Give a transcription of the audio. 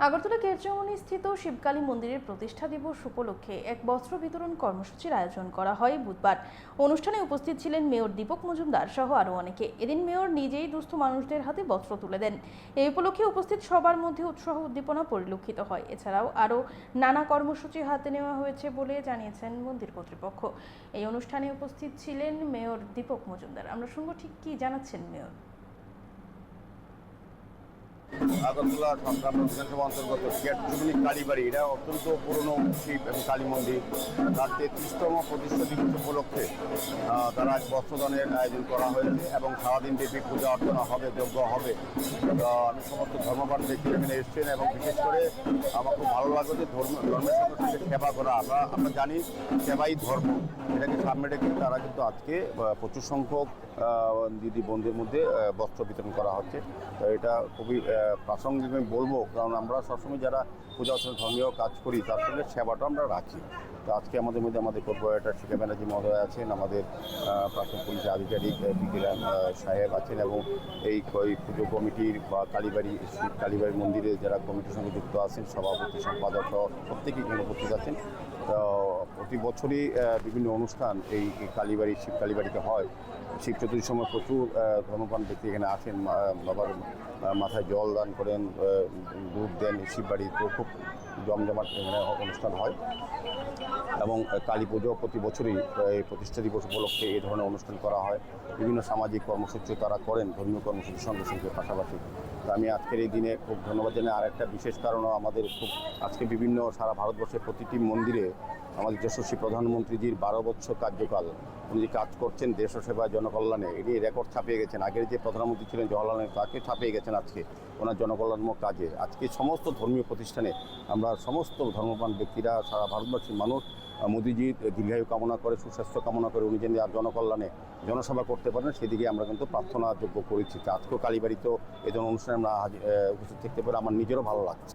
আগরতলা কেরচৌমনি স্থিত শিবকালী মন্দিরের প্রতিষ্ঠা দিবস উপলক্ষে এক বস্ত্র বিতরণ কর্মসূচির আয়োজন করা হয় বুধবার। অনুষ্ঠানে উপস্থিত ছিলেন মেয়র দীপক মজুমদার সহ আরও অনেকে। এদিন মেয়র নিজেই দুস্থ মানুষদের হাতে বস্ত্র তুলে দেন। এই উপলক্ষে উপস্থিত সবার মধ্যে উৎসাহ উদ্দীপনা পরিলক্ষিত হয়। এছাড়াও আরও নানা কর্মসূচি হাতে নেওয়া হয়েছে বলে জানিয়েছেন মন্দির কর্তৃপক্ষ। এই অনুষ্ঠানে উপস্থিত ছিলেন মেয়র দীপক মজুমদার। আমরা শুনবো ঠিক কি জানাচ্ছেন মেয়র। আগরতলা সংগ্রাম বিধানসভা অন্তর্গত কেরচৌমনি কালীবাড়ি, এটা অত্যন্ত পুরনো শিব এবং কালী মন্দির। তার 33তম প্রতিষ্ঠা দিবস উপলক্ষে তারা আজ বস্ত্রদানের আয়োজন করা হয়েছে এবং সারাদিন ব্যাপী পূজা অর্চনা হবে, যজ্ঞ হবে। আমি সমস্ত ধর্মবান ব্যক্তি এখানে এসছেন এবং বিশেষ করে আমার খুব ভালো লাগলো যে ধর্মের সঙ্গে সেবা করা। আমরা জানি সেবাই ধর্ম, এটাকে সামনে রেখে তারা কিন্তু আজকে প্রচুর সংখ্যক দিদি বোনদের মধ্যে বস্ত্র বিতরণ করা হচ্ছে। তো এটা খুবই প্রাসঙ্গিক আমি বলবো, কারণ আমরা সবসময় যারা পূজা অর্চনা ধর্মীয় কাজ করি তার সঙ্গে সেবাটা আমরা রাখি। তো আজকে আমাদের মধ্যে আমাদের কর্পোরেটর শিখা ব্যানার্জি মহোদয় আছেন, আমাদের প্রাক্তন পুলিশ আধিকারিক বিকিরাম সাহেব আছেন এবং এই পুজো কমিটির বা কালীবাড়ি মন্দিরে যারা কমিটির সঙ্গে যুক্ত আছেন, সভাপতি সম্পাদক প্রত্যেকেই এখানে উপস্থিত আছেন। তো প্রতি বছরই বিভিন্ন অনুষ্ঠান এই শিব কালীবাড়িতে হয়। শিব চতুর্থীর সময় প্রচুর ধর্মপ্রাণ ব্যক্তি এখানে আসেন, বাবার মাথায় জল দান করেন, দুধ দেন। শিববাড়ি তো খুব জমজমাট এখানে অনুষ্ঠান হয় এবং কালী পুজো প্রতি বছরই এই প্রতিষ্ঠা দিবস উপলক্ষে এই ধরনের অনুষ্ঠান করা হয়। বিভিন্ন সামাজিক কর্মসূচি তারা করেন, ধর্মীয় কর্মসূচির সঙ্গে সঙ্গে পাশাপাশি। তো আমি আজকের এই দিনে খুব ধন্যবাদ জানাই। আর একটা বিশেষ কারণও আমাদের খুব আজকে বিভিন্ন সারা ভারতবর্ষের প্রতিটি মন্দিরে আমাদের যশস্বী প্রধানমন্ত্রীজির 12 বছর কার্যকাল উনি যে কাজ করছেন দেশ সেবা জনকল্যাণে, এটি রেকর্ড ছাপিয়ে গেছেন। আগের যে প্রধানমন্ত্রী ছিলেন জওহরলাল নেহরু, তাকে ছাপিয়ে গেছেন আজকে ওনার জনকল্যাণমূলক কাজে। আজকে সমস্ত ধর্মীয় প্রতিষ্ঠানে আমরা সমস্ত ধর্মপ্রাণ ব্যক্তিরা, সারা ভারতবর্ষের মানুষ মোদিজির দীর্ঘায়ু কামনা করে, সুস্বাস্থ্য কামনা করে, উনি যেন আর জনকল্যাণে জনসভা করতে পারেন সেদিকে আমরা কিন্তু প্রার্থনা যোগ্য করেছি। আজকেও কালীবাড়িতেও এই ধরনের অনুষ্ঠানে আমরা উপস্থিত থাকতে পারে আমার নিজেরও ভালো লাগছে।